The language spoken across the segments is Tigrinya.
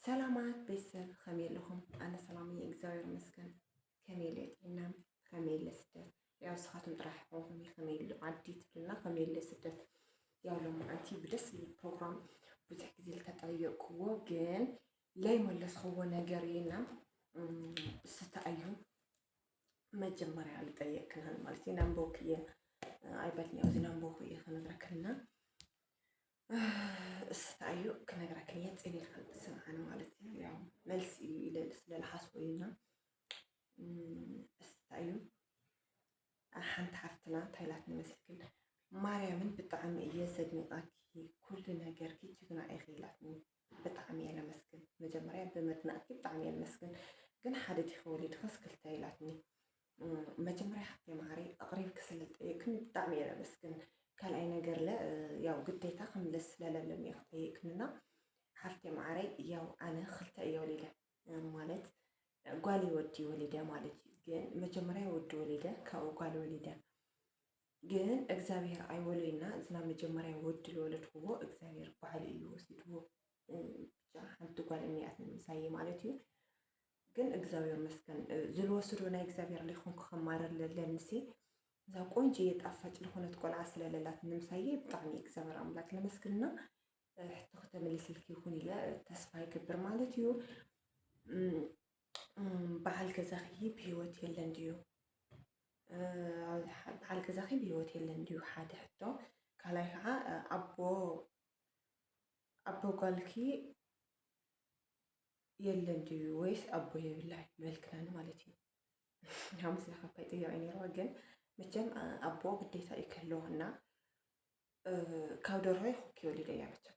سلامات بيسر خميل لهم أنا سلامي إجزاير مسكن خميل يتنام خميل لسدت يا سخاتم راح روحهم خميل عديت لنا خميل لسدت يا لما أنتي بدس البروغرام بتحكي زي التطيق وجن لا يملس هو نجارينا ستأيو ما جمر على طيقنا مالتي نامبوكية عيبتني أو زنامبوكية خنبركنا استعيو كنقراك ليا تسالي القلب سمعنا مالتي ያው መልስ ስለልሓስወይና استعيو ሓንቲ ሓፍትና ታይላት ንመስክን ማርያምን ብጣዕሚ እየ ዘድንቃኪ ኩሉ ነገርኪ ጅግና ኢኺ ኢላትኒ ብጣዕሚ እየ ለመስክን መጀመርያ ብመድናእኪ ብጣዕሚ እየ ለመስክን ግን ሓደ ዲኺ ወሊድኸስ ክልተ ኢላትኒ መጀመርያ ሓፍቴ ማዕሪ ኣቕሪብክ ስለልጠየቅኒ ብጣዕሚ እየ ለመስክን ካልኣይ ነገር ለ ያው ግዴታ ክምለስ ስለለለም እየ ክጠይቅንና ሓፍቴ ማዕረይ ያው ኣነ ክልተ እየ ወሊደ ማለት ጓል ወዲ ወሊደ ማለት እዩ ግን መጀመርያ ወዲ ወሊደ ካብኡ ጓል ወሊደ ግን እግዚአብሔር ኣይወለይና እዝና መጀመርያ ወዲ ዝወለድክዎ እግዚአብሔር ባዕሉ እዩ ወሲድዎ ብቻ ሓንቲ ጓል እኒኣት ንምሳይ ማለት እዩ ግን እግዚአብሔር መስገን ዝልወስዶ ናይ እግዚአብሔር ለይኹንኩ ከማረር ለለንሲ እዛ ቆንጆ የጣፋጭ ለሆነት ቆልዓ ስለሌላት ንምሳዬ ብጣዕሚ እግዚአብሔር አምላክ ለመስግንና ሕቶ ከተመልስልኪ ይኹን ኢለ ተስፋ ይገብር ማለት እዩ በዓል ገዛኺ ብሂወት የለን ድዩ በዓል ገዛኺ ብሂወት የለን ድዩ ሓደ ሕቶ ካልኣይ ከዓ ኣቦ ጓልኪ የለን ድዩ ወይስ ኣቦ የብላ መልክናን ማለት እዩ ሓሙስ ለካፋይ ጥያቄ ነይርዋ ግን መቸም ኣቦ ግዴታ ይከለዎና ካብ ደርሆ ይኹኪ ወሊደ እያ መቸም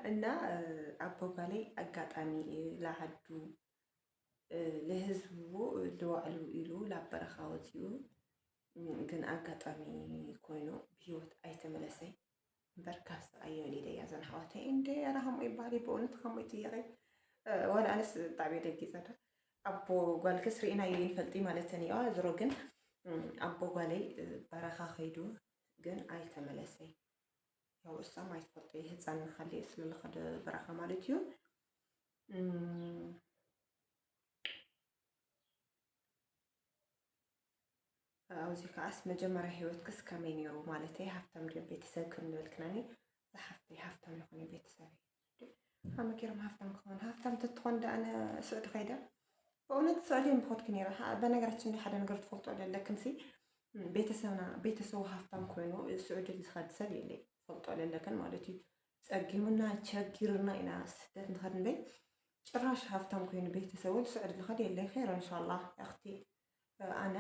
እና ኣቦ ጓለይ ኣጋጣሚ ለዓዱ ለህዝቡ ልዋዕሉ ኢሉ ላብ በረኻ ወፂኡ ግን ኣጋጣሚ ኮይኑ ብሂወት ኣይተመለሰይ እምበር ካብ ሰብኣየ ወሊደ እያ ዘን ኣሕዋተይ እንደ ኣረ ከምኡ ይበሃል በእውነት ከምኡ ጥያቄ ዋላ ኣነስ ብጣዕሚ እየ ደጊፀ ኣቦ ጓልክስ ርኢናዮ ይንፈልጢ ማለተን እያ ዝሮ ግን ኣቦ ጓለይ በረኻ ኸይዱ ግን ኣይተመለሰይ ያው እሷም ኣይትፈልጦ ህፃን ሓልየ ስለዝኸደ በረኻ ማለት እዩ ኣብዚ ከዓስ መጀመርያ ሂወትክስ ከመይ ነይሩ ማለተይ ሃፍታም ድዮም ቤተሰብ ክንብል ክናኒ ዝሓፍተይ ሃፍታም ይኹን ቤተሰብ ከመይ ገይሮም ሃፍታም ክኾኑ ሃፍታም ትትኾን ዳኣነ ስዑድ ከይደ በእውነት ስዑድን ብኮድክ ነይረ በነገራችን ሓደ ነገር ትፈልጦ ለለክንሲ ቤተሰብና ቤተሰቡ ሃፍታም ኮይኑ ስዑድ ዝኸድ ሰብ የለይ ትፈልጦ ለለክን ማለት እዩ ፀጊሙና ቸጊርና ኢና ስደት ንኸድ ንበይ ጭራሽ ሃፍታም ኮይኑ ቤተሰቡን ስዑድ ዝኸድ የለይ ኸይር እንሻላህ ኣኽቲ ኣነ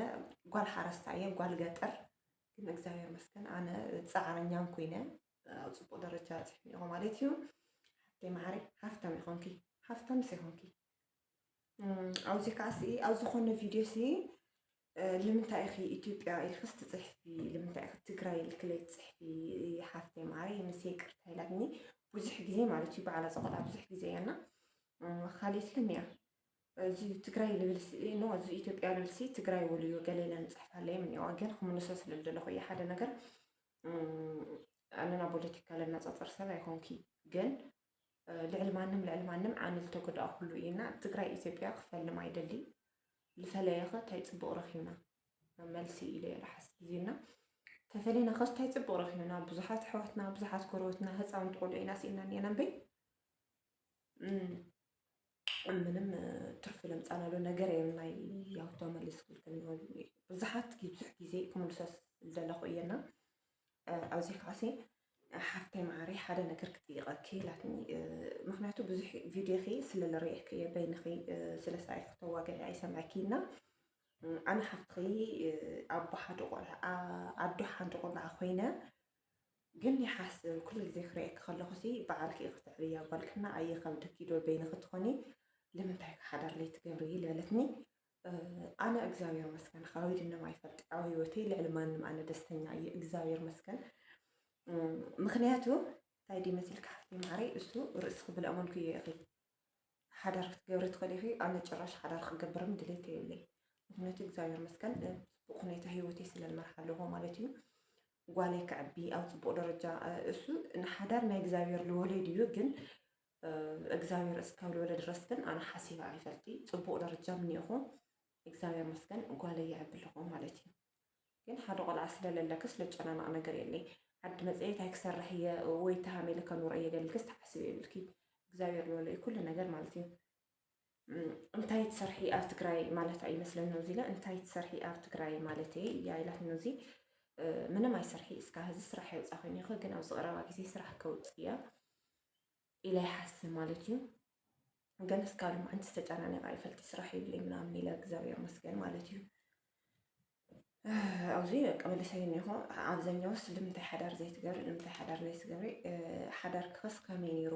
ጓል ሓረስታ እየ ጓል ገጠር ግን እግዚአብሔር መስገን ኣነ ፃዕረኛን ኮይነ ኣብ ፅቡቅ ደረጃ ፅሕኒ ኢኹ ማለት እዩ ሓፍተይ ማዕሪ ሃፍታም ይኾንኪ ሃፍታም ዘይኮንኪ ኣብዚ ከዓሲ ኣብ ዝኾነ ቪድዮ ሲ ንምንታይ ኢኺ ኢትዮጵያ ኢልክስ ትፅሕፊ ንምንታይ ኢኺ ትግራይ ኢልክለይ ትፅሕፊ ሓፍተይ ማዕሪ ምስ ይቅርታ ኢላትኒ ብዙሕ ግዜ ማለት እዩ በዓላ ፀቆልዓ ብዙሕ ግዜ እያና ካሊት ልንያ እዚ ትግራይ ልብልሲ ኖ እዚ ኢትዮጵያ ልብልሲ ትግራይ ወልዩ ገሌለን ፅሕፋለይ ምንዋ ግን ክምንሶ ስለለለኹ እየ ሓደ ነገር ኣነና ፖለቲካ ለናፀፅር ሰብ ኣይኮንኪ ግን ልዕሊ ማንም ዓንል ተጎዳእ ኩሉ ኢና ትግራይ ኢትዮጵያ ክፈልም ኣይደሊ ዝፈለየኸ እንታይ ፅቡቅ ረኺብና መልሲ ኢለ የላሓስ ግዜና ተፈለይና ኸስ እንታይ ፅቡቅ ረኺብና ብዙሓት ኣሕዋትና ብዙሓት ጎረቤትና ህፃውንቲ ቆልዑ ኢና ሲእና እኒአና እምበይ ምንም ትርፊ ለምፃናሉ ነገር የምናይ ያውቶ መልስ ክልክል ይሆን ብዙሓት ብዙሕ ግዜ ክምልሶስ ዘለኹ እየና ኣብዚ ከዓሲ ሓፍተይ ማዕሪ ሓደ ነገር ክጥይቐኪ ኢላትኒ ምክንያቱ ብዙሕ ቪድዮኺ ስለዝሪአኪ እየ በይንኺ ስለሰኣይ ክተዋግዒ ኣይሰምዐኪና ኣነ ሓፍትኺ ኣቦ ሓደ ቆልዓ ኣዶ ሓንቲ ቆልዓ ኮይነ ግን ይሓስብ ኩሉ ግዜ ክሪአኪ ከለኹሲ በዓልኪ ክትዕብያ ጓልክና ኣየኸብድኪ ዶ በይኒ ክትኾኒ ንምንታይ ሓዳር ለይ ትገብሪ ኢለለትኒ ኣነ እግዚአብሔር መስገን ካበይ ድነማ ይፈልጥ ኣብ ሂወተይ ልዕሊ ማንም ኣነ ደስተኛ እየ እግዚአብሔር መስገን ምክንያቱ እንታይ ዲ መሲልካ ሓፍተይ ማዕሪ እሱ ርእሲ ክብልአመንኩ እየ እኺ ሓዳር ክትገብሪ ትኽእል ኢኺ ኣነ ጭራሽ ሓዳር ክገብርም ድሌት የብለይ ምክንያቱ እግዚአብሔር መስገን ፅቡቅ ሁኔታ ሂወተይ ስለዝመርሓ ኣለዎ ማለት እዩ ጓለይ ክዕቢ ኣብ ፅቡቅ ደረጃ እሱ ንሓዳር ናይ እግዚኣብሔር ዝወለድ እዩ ግን እግዚኣብሔር እስካብ ዝወለ ድረስ ግን ኣነ ሓሲባ ኣይፈልጢ ፅቡቅ ደረጃ ምኒኢኹ እግዚኣብሔር መስገን ጓለይ ይዕቢ ኣለኹ ማለት እዩ ግን ሓደ ቆልዓ ስለለለክስ ለጨናናቕ ነገር የለይ ዓዲ መፅኤት ኣይክሰርሕ እየ ወይ ተሃሜለ ከኑረ እየ ገልክስ ተሓስብ የብልኪ እግዚኣብሔር ዝወለ እዩ ኩሉ ነገር ማለት እዩ እንታይ ትሰርሒ ኣብ ትግራይ ማለት ኣይመስለኒ ነው ዚለ እንታይ ትሰርሒ ኣብ ትግራይ ማለት እያ ኢላትኒ ነው ዚ ምንም ኣይሰርሒ እስካብ ሕዚ ስራሕ የውፃ ኮይኑ ይኸ ግን ኣብ ዝቐረባ ግዜ ስራሕ ከውፅእ እያ ኢለ ይሓስብ ማለት እዩ ግን እስካብ ልማዓንቲ ዝተጨናነቐ ኣይፈልጢ ስራሕ የብለይ ምናምን ኢለ እግዚኣብሔር መስገን ማለት እዩ ኣብዚ በቃ መልሰይ እኒሆ ኣብዛኛውስ ልምንታይ ሓዳር ዘይትገብሪ ልምንታይ ሓዳር ዘይትገብሪ ሓዳር ክኸስ ከመይ ነይሩ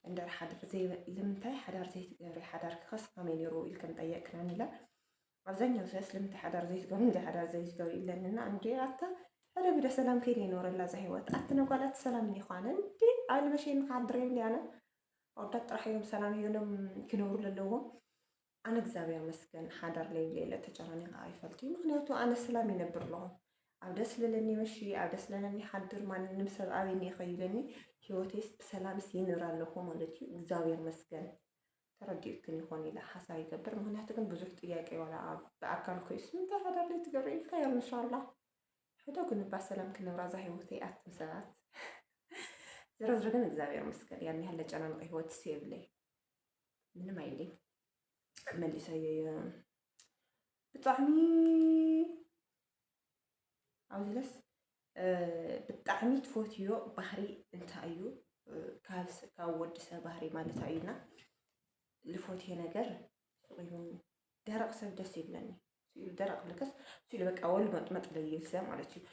እንደር ሓዳር ዘይ ልምንታይ ሓዳር ዘይትገብሪ ሓዳር ክኸስ ከመይ ነይሩ ኢልከን ጠየቅክናን ኢላ ኣብዛኛው ሰስ ልምንታይ ሓዳር ዘይትገብሪ እንታይ ሓዳር ዘይትገብሪ ኢለንና እንዴ ኣታ ሓደ ብደ ሰላም ከይደ ይኖረላ ዛ ሂወት ኣቲ ነጓላት ሰላም እኒኳነ እንዴ ኣነ መሸይ ንካድር የብሊ ኣነ ኣወዳት ጥራሕ እዮም ሰላም ሂሎም ክነብሩ ዘለዎም ኣነ እግዚኣብሔር መስገን ሓዳር ለይብለ ተጨናኒቐ ኣይፈልጥ ምክንያቱ ኣነ ሰላም ይነብር ኣለኹ ኣብ ደስ ለለኒ መሺ ኣብ ደስ ለለኒ ሓድር ማንንም ሰብ ኣበይኒ ይኸይለኒ ሂወቴስ ብሰላምስ ይንር ኣለኹ ማለት እዩ እግዚኣብሔር መስገን ተረዲእክን ይኾን ኢለ ሓሳብ ይገብር ምክንያቱ ግን ብዙሕ ጥያቄ ዋላ ብኣካል ኮይስ ምንታይ ሓዳር ዘይትገብሪ ኢልካ ያ እንሻላ ሕዶ ግን ባ ሰላም ክነብራ ዛ ሂወተይ ኣትም ሰባት ዝረዝረ ግን እግዚኣብሔር መስገን ያን ያህል ለጨናንቕ ሂወት ስ የብለይ ምንም ኣይብለይ መሊሰይ ብጣዕሚ ኣብዚለስ ብጣዕሚ ትፈትዮ ባህሪ እንታይ እዩ ካብ ወዲ ሰብ ባህሪ ማለት እዩና ዝፈትዮ ነገር ስቑሉ ደረቕ ሰብ ደስ ይብለኒ ደረቕ ልከስ ስኢሉ በቃ ወል መጥመጥ ለይብል ሰብ ማለት እዩ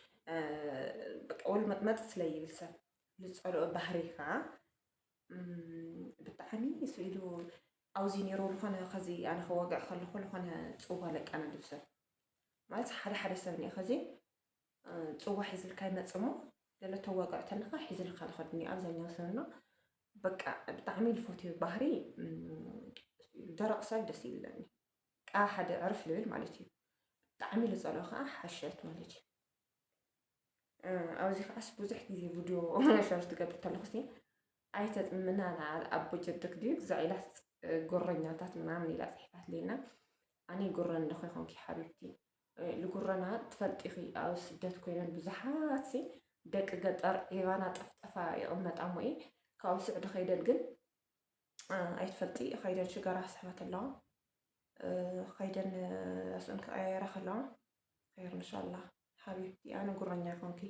በቃ ወል መጥመጥ ስለይብል ሰብ ዝፀልኦ ባህሪ ከዓ ብጣዕሚ ስኢሉ ኣብዚ ነይሩ ዝኾነ ከዚ ኣነ ክወግዕ ከለኹ ዝኾነ ፅዋ ለቃና ልብሰብ ማለት ሓደ ሰብ እኒአ ከዚ ፅዋ ሒዝልካ ይመፅ ሞ ገለ ተዋግዕ ተለካ ሒዝልካ ዝኸድኒ ኣብዛኛው ሰብና በቃ ብጣዕሚ ዝፈትዮ ባህሪ ደረቕ ሰብ ደስ ይብለኒ ቃ ሓደ ዕርፍ ልብል ማለት እዩ ብጣዕሚ ዝፀልኦ ከዓ ሓሸት ማለት እዩ ኣብዚ ከዓስ ብዙሕ ግዜ ቪድዮ ሸር ትገብር ከለኹ ኣይተጥምና ኣቦ ጀድክ ድዩ ግዛዕ ኢላ ጉረኛታት ምናምን ኢላ ፅሒፋት ለና ኣነ ጉረን እንደ ኮይንኪ ሓቢብቲ ንጉረና ትፈልጢኺ ኣብ ስደት ኮይነን ብዙሓት ደቂ ገጠር ዒባና ጠፍጠፋ ይቕመጣ ሞይ ካብኡ ስዕዲ ከይደን ግን ኣይትፈልጢ ከይደን ሽጋራ ስሕበት ኣለዋ ከይደን ኣስኡን ክቀያየራ ከለዋ ኸይር እንሻላ ሓቢብቲ ኣነ ጉረኛ ይኾንኪ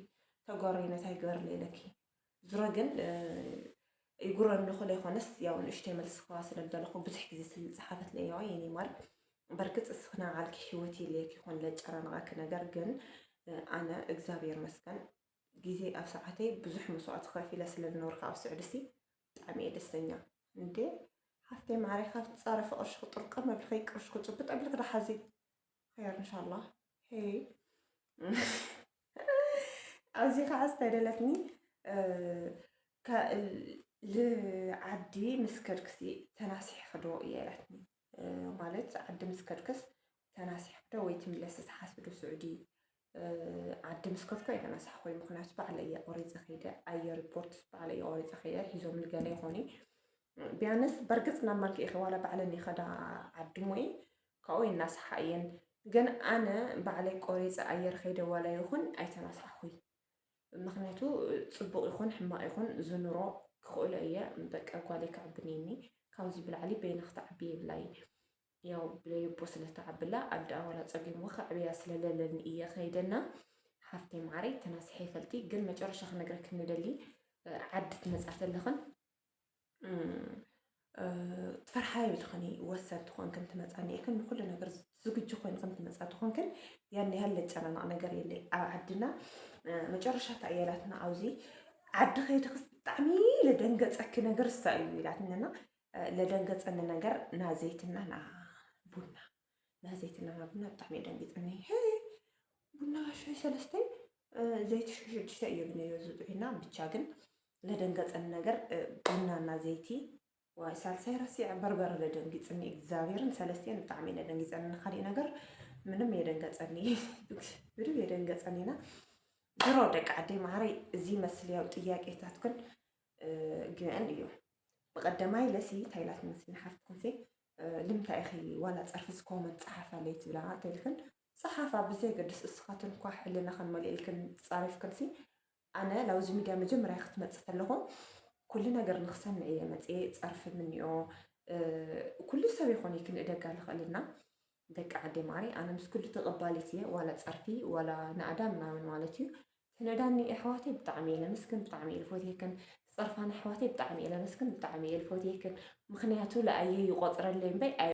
ተጓሪነት ኣይግበር ለለኪ ዝሮ ግን ይጉረን ንኽእለ ይኾነስ ያው ንእሽተይ መልሲ ክባ ስለደለኹ ብዙሕ ግዜ ስለዝፀሓፈት ለየዋ የኔ ማር በርግፅ እስክና ዓልኪ ሂወት የለየክ ይኾን ለጨናንቓክ ነገር ግን ኣነ እግዚኣብሔር መስገን ግዜ ኣብ ሰዓተይ ብዙሕ መስዋዕቲ ከፊለ ስለዝነበርካ ኣብ ስዕድሲ ብጣዕሚ እየ ደስተኛ እንዴ ሃፍተይ ማዕረይ ካብቲ ፃረፈ ቅርሺ ክጥርቅም መብልኸይ ቅርሺ ክጭብጥ ኣብልክ ዳሓዚ ኸይር እንሻላ ሄይ ኣብዚ ከዓ ዝተደለትኒ ዓዲ ምስ ከድክሲ ተናሲሕ ክዶ እያ ኢላትኒ ማለት ዓዲ ምስ ከድክስ ተናሲሕ ክዶ ወይ ትምለስ ተሓስዶ ስዑዲ ዓዲ ምስ ከድኮ የተናሳሕ ኮይ ምክንያቱ ባዕለ እየ ቆሪፀ ከይደ ኣየርፖርት ባዕለ እየ ቆሪፀ ከይደ ሒዞም ንገለ ይኾኒ ቢያንስ በርግፅ ናብ ማልክ ኢኸ ዋላ ባዕለኒ ኸዳ ዓዲ ሞይ ካብኡ ይናሳሓ እየን ግን ኣነ ባዕለይ ቆሪፀ ኣየር ከይደ ዋላ ይኹን ኣይተናሳሕኩይ ምክንያቱ ፅቡቅ ይኹን ሕማቅ ይኹን ዝኑሮ ክኽእሎ እየ በቃ ጓለይ ክዕብኒኒ ካብዚ ብላዕሊ በይና ክትዓቢ የብላይ ያው ብለይቦ ስለተዓብላ ኣደ ኣዋላ ፀጊሞ ክዕብያ ስለለለኒ እየ ከይደና ሓፍተይ ማዕረይ ተናሲሐ ይፈልጢ ግን መጨረሻ ክነግረክ ንደሊ ዓዲ ትመፃ ተለኽን ትፈርሓ ይብልኸኒ ወሰን ትኾንክን ትመፃኒ እክን ንኩሉ ነገር ዝግጁ ኮይንክን ትመፃ ትኾንክን ያን ያህል ለጨናናቕ ነገር የለይ ኣብ ዓድና መጨረሻ ተኣየላትና ኣብዚ ዓዲ ከይድክስ ብጣዕሚ ለደንገፀኪ ነገር እሳ እዩ ኢላትኒና ለደንገፀኒ ነገር ና ዘይትና ና ቡና ና ዘይትና ና ቡና ብጣዕሚ የደንጊፅኒ ቡና ሻይ ሰለስተይ ዘይቲ ሽዱሽተ እዩ ብነዮ ዝውዒና ብቻ ግን ለደንገፀኒ ነገር ቡና ና ዘይቲ ዋይ ሳልሳይ ረሲዕ በርበረ ለደንጊፅኒ እግዚኣብሔርን ሰለስተን ብጣዕሚ ለደንጊፀኒ ካሊእ ነገር ምንም የደንገፀኒ ብድብ የደንገፀኒና ዝሮ ደቂ ዓደይ ማዕረይ እዚ መስልያው ጥያቄታትክን ግአን እዩ ብቀዳማይ ለሲ ታይላት መስሊ ሓፍትክንሲ ልምታይ እኺ ዋላ ፀርፊ ዝኮመን ፀሓፋ ለይ ትብላ ተልክን ፀሓፋ ብዘይ ገድስ እስኻትን ኳ ሕልናኸን መልእልክን ፃሪፍክንሲ ኣነ ላውዚ ሚድያ መጀመርያ ክትመፅእ ከለኹ ኩሉ ነገር ንክሰምዕ እየ መፅአ ፀርፊ ምንኦ ኩሉ ሰብ ይኮነ ክንእደጋ ንኽእልና ደቂ ዓደይ ማዕረይ ኣነ ምስ ኩሉ ተቐባሊት እየ ዋላ ፀርፊ ዋላ ንኣዳ ምናምን ማለት እዩ ትንእዳኒ ኣሕዋተይ ብጣዕሚ እየ ለመስግን ብጣዕሚ እየ ዝፈትየክን ፀርፋን ኣሕዋተይ ብጣዕሚ እየ ለመስግን ብጣዕሚ እየ ዝፈትየክን ምክንያቱ ለኣየ ይቆፅረለይ እምበይ